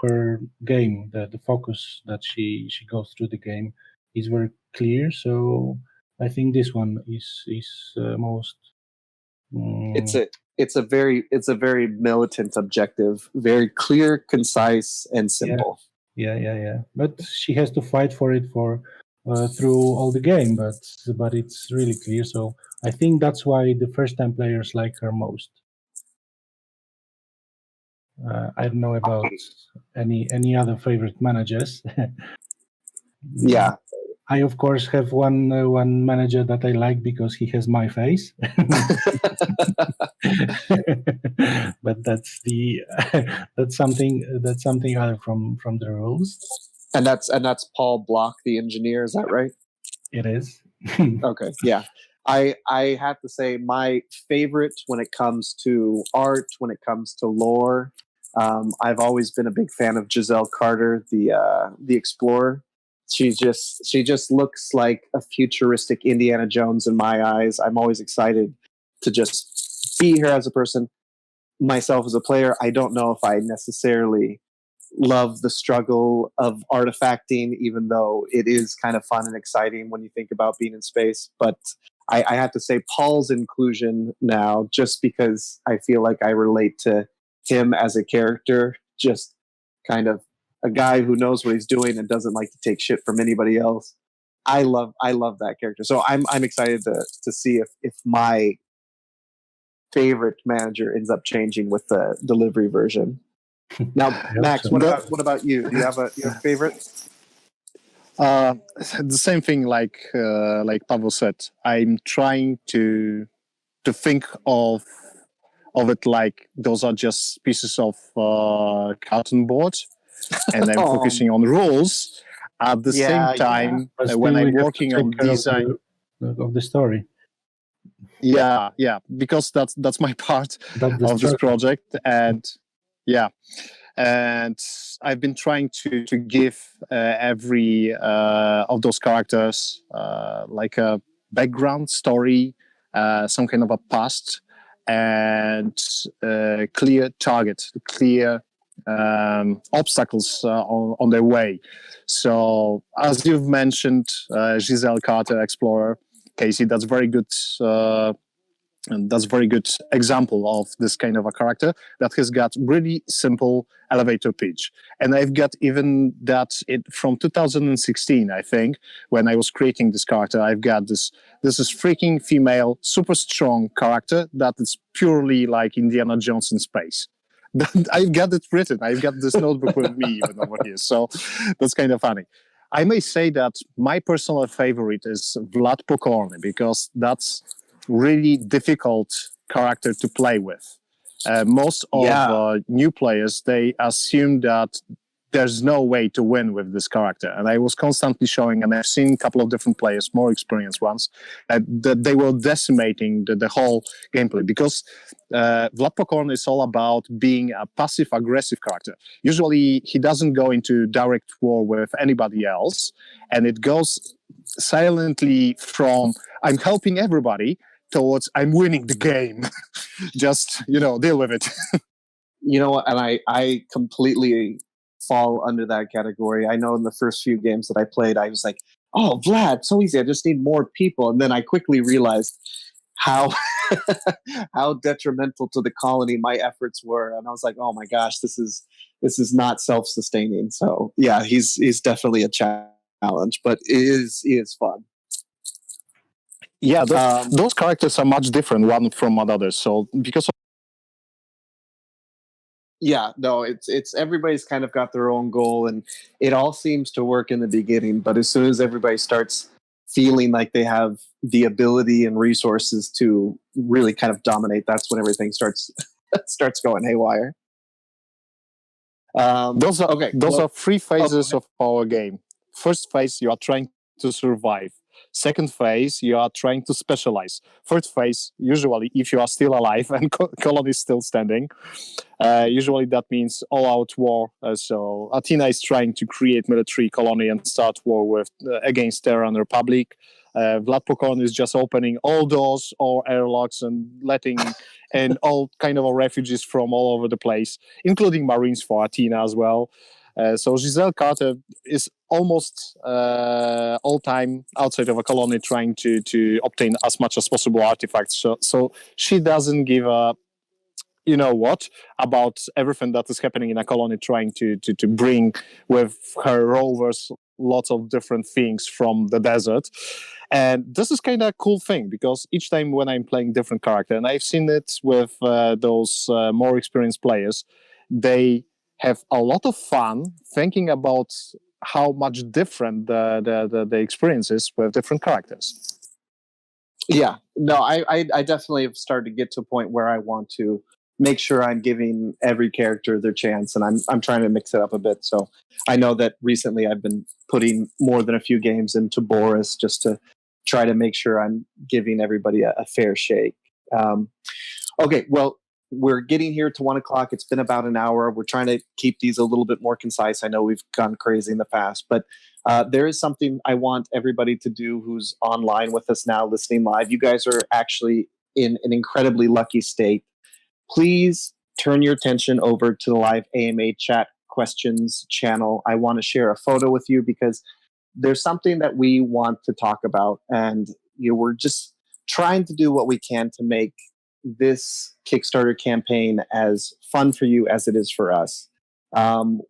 her game, the focus that she goes through the game is very clear. So I think this one is most. It's a very militant objective, very clear, concise, and simple. Yeah. But she has to fight for it through all the game. But it's really clear. So I think that's why the first time players like her most. I don't know about any other favorite managers. Yeah. I of course have one manager that I like because he has my face. But that's something other from the rules. And that's Paul Block, the engineer. Is that right? It is. Okay. Yeah. I have to say my favorite when it comes to art, when it comes to lore. I've always been a big fan of Giselle Carter, the explorer. She just looks like a futuristic Indiana Jones in my eyes. I'm always excited to just see her as a person. Myself as a player, I don't know if I necessarily love the struggle of artifacting, even though it is kind of fun and exciting when you think about being in space. But I have to say Paul's inclusion now, just because I feel like I relate to him as a character, just kind of a guy who knows what he's doing and doesn't like to take shit from anybody else. I love that character. So I'm excited to see if my favorite manager ends up changing with the delivery version. Now, Max, what about you? Do you have a favorite? The same thing, like Pavel said. I'm trying to think of it like those are just pieces of carton board, and I'm focusing on rules. At the same time, when I'm working on design of the story. Yeah, because that's my part of this project, and and I've been trying to give every of those characters like a background story, some kind of a past, and clear target, clear obstacles on their way. So, as you've mentioned, Giselle Carter, Explorer, Casey, that's very good. And that's a very good example of this kind of a character that has got really simple elevator pitch. And I've got even that from 2016, I think, when I was creating this character. I've got this is freaking female, super strong character that is purely like Indiana Jones in space. I've got it written. I've got this notebook with me even over here. So that's kind of funny. I may say that my personal favorite is Vlad Pokorny, because that's really difficult character to play with. Most of new players, they assume that there's no way to win with this character. And I was constantly showing, and I've seen a couple of different players, more experienced ones, that they were decimating the whole gameplay, because Vlad Pokorny is all about being a passive-aggressive character. Usually, he doesn't go into direct war with anybody else, and it goes silently from I'm helping everybody towards I'm winning the game. Just, deal with it. You know what? And I completely fall under that category. I know in the first few games that I played, I was like, oh, Vlad, so easy. I just need more people. And then I quickly realized how how detrimental to the colony my efforts were. And I was like, oh my gosh, this is not self-sustaining. So yeah, he's definitely a challenge, but it is fun. Yeah, those characters are much different one from another. So because it's everybody's kind of got their own goal, and it all seems to work in the beginning. But as soon as everybody starts feeling like they have the ability and resources to really kind of dominate, that's when everything starts going haywire. Those are three phases of our game. First phase, you are trying to survive. Second phase, you are trying to specialize. Third phase, usually, if you are still alive and colony is still standing, usually that means all-out war. So Athena is trying to create military colony and start war with against Terran Republic. Vlad Pokorny is just opening all doors, all airlocks, and letting in all kind of refugees from all over the place, including Marines for Athena as well. So Giselle Carter is almost all time outside of a colony, trying to obtain as much as possible artifacts. So she doesn't give a you know what about everything that is happening in a colony, trying to bring with her rovers lots of different things from the desert. And this is kind of a cool thing, because each time when I'm playing different character, and I've seen it with those more experienced players, they have a lot of fun thinking about how much different the experience is with different characters. Yeah, no, I definitely have started to get to a point where I want to make sure I'm giving every character their chance, and I'm trying to mix it up a bit. So I know that recently I've been putting more than a few games into Boris just to try to make sure I'm giving everybody a fair shake. Okay, well, we're getting here to 1 o'clock. It's been about an hour. We're trying to keep these a little bit more concise. I know we've gone crazy in the past, but there is something I want everybody to do who's online with us now, listening live. You guys are actually in an incredibly lucky state. Please turn your attention over to the live AMA chat questions channel. I want to share a photo with you because there's something that we want to talk about, and we're just trying to do what we can to make this Kickstarter campaign as fun for you as it is for us.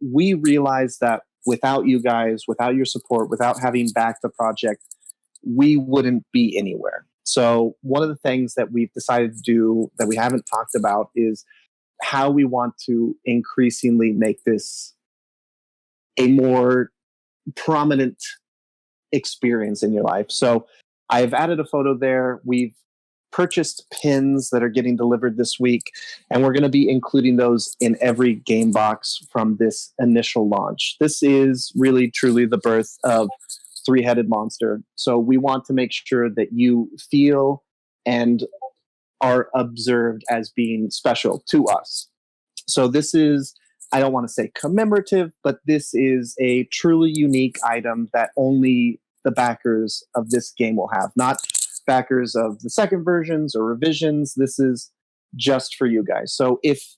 We realize that without you guys, without your support, without having backed the project, we wouldn't be anywhere. So one of the things that we've decided to do that we haven't talked about is how we want to increasingly make this a more prominent experience in your life. So I've added a photo there. We've purchased pins that are getting delivered this week, and we're going to be including those in every game box from this initial launch. This is really, truly the birth of Three-Headed Monster. So we want to make sure that you feel and are observed as being special to us. So this is, I don't want to say commemorative, but this is a truly unique item that only the backers of this game will have, not backers of the second versions or revisions. This is just for you guys. So if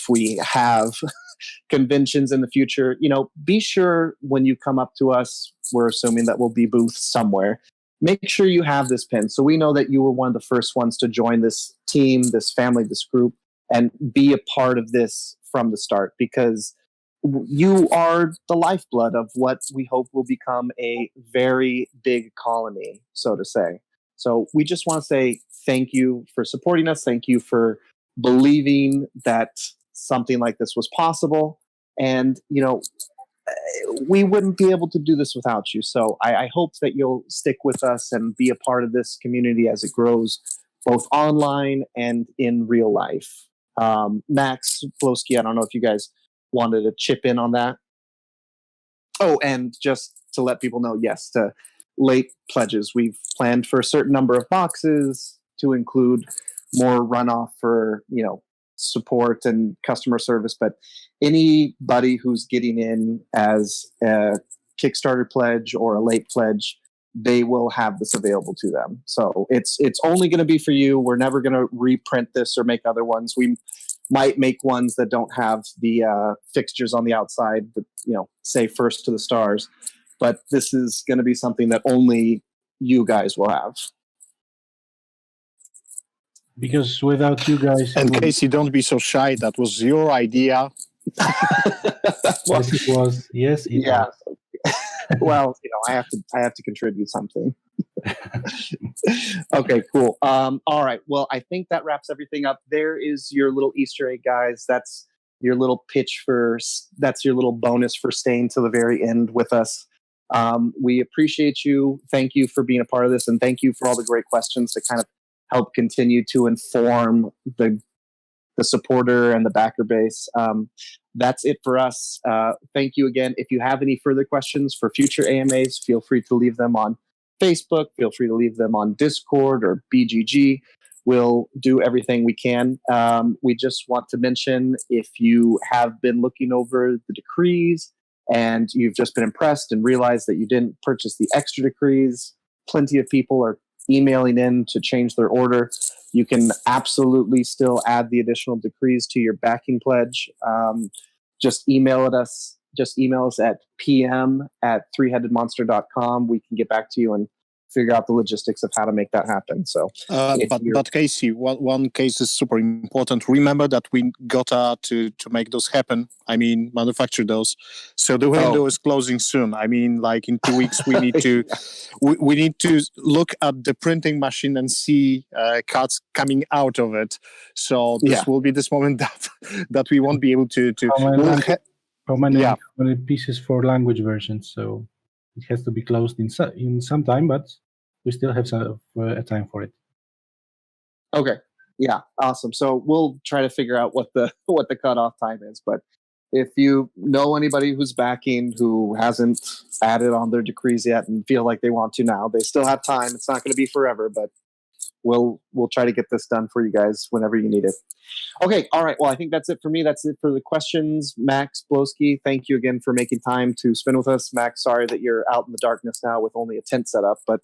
we have conventions in the future, be sure when you come up to us, we're assuming that we'll be booths somewhere, make sure you have this pin so we know that you were one of the first ones to join this team, this family, this group, and be a part of this from the start, because you are the lifeblood of what we hope will become a very big colony, so to say. So we just want to say thank you for supporting us. Thank you for believing that something like this was possible. And, we wouldn't be able to do this without you. So I hope that you'll stick with us and be a part of this community as it grows, both online and in real life. Max, Flowski, I don't know if you guys wanted to chip in on that. Oh, and just to let people know, yes, to late pledges. We've planned for a certain number of boxes to include more runoff for, support and customer service. But anybody who's getting in as a Kickstarter pledge or a late pledge, they will have this available to them. So it's only going to be for you. We're never going to reprint this or make other ones. We might make ones that don't have the fixtures on the outside that, say first to the stars. But this is going to be something that only you guys will have. Because without you guys... And Casey, don't be so shy. That was your idea. Yes, it was. Yes, it was. Well, I have to contribute something. Okay, cool. All right. Well, I think that wraps everything up. There is your little Easter egg, guys. That's your little that's your little bonus for staying to the very end with us. We appreciate you. Thank you for being a part of this, and thank you for all the great questions to kind of help continue to inform the supporter and the backer base. That's it for us. Thank you again. If you have any further questions for future AMAs, feel free to leave them on Facebook. Feel free to leave them on Discord or BGG. We'll do everything we can. We just want to mention, if you have been looking over the decrees and you've just been impressed and realized that you didn't purchase the extra decrees, plenty of people are emailing in to change their order. You can absolutely still add the additional decrees to your backing pledge. Just email us just email us at pm@threeheadedmonster.com. We can get back to you and figure out the logistics of how to make that happen. So, but Casey, one case is super important. Remember that we gotta to make those happen. I mean, manufacture those. So the window is closing soon. I mean, like in 2 weeks, we need to we need to look at the printing machine and see cards coming out of it. So this will be this moment that we won't be able to. How many pieces for language versions? So it has to be closed in some time, but we still have a time for it. Okay. Yeah. Awesome. So we'll try to figure out what the cutoff time is. But if you know anybody who's backing who hasn't added on their decrees yet and feel like they want to now, they still have time. It's not going to be forever, but we'll try to get this done for you guys whenever you need it. Okay. All right. Well, I think that's it for me. That's it for the questions. Max Blowski, thank you again for making time to spend with us. Max, sorry that you're out in the darkness now with only a tent set up, but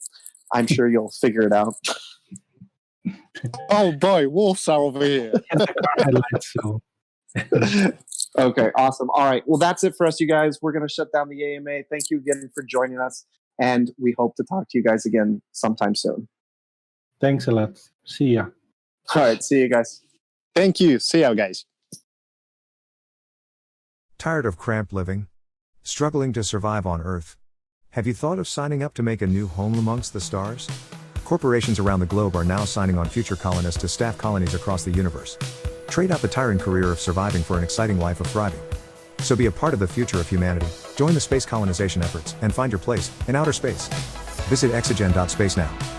I'm sure you'll figure it out. Oh boy, wolves are over here. Okay, awesome. All right. Well, that's it for us, you guys. We're going to shut down the AMA. Thank you again for joining us, and we hope to talk to you guys again sometime soon. Thanks a lot. See ya. All right. See you guys. Thank you. See ya, guys. Tired of cramped living? Struggling to survive on Earth? Have you thought of signing up to make a new home amongst the stars? Corporations around the globe are now signing on future colonists to staff colonies across the universe. Trade out the tiring career of surviving for an exciting life of thriving. So be a part of the future of humanity. Join the space colonization efforts and find your place in outer space. Visit exogen.space now.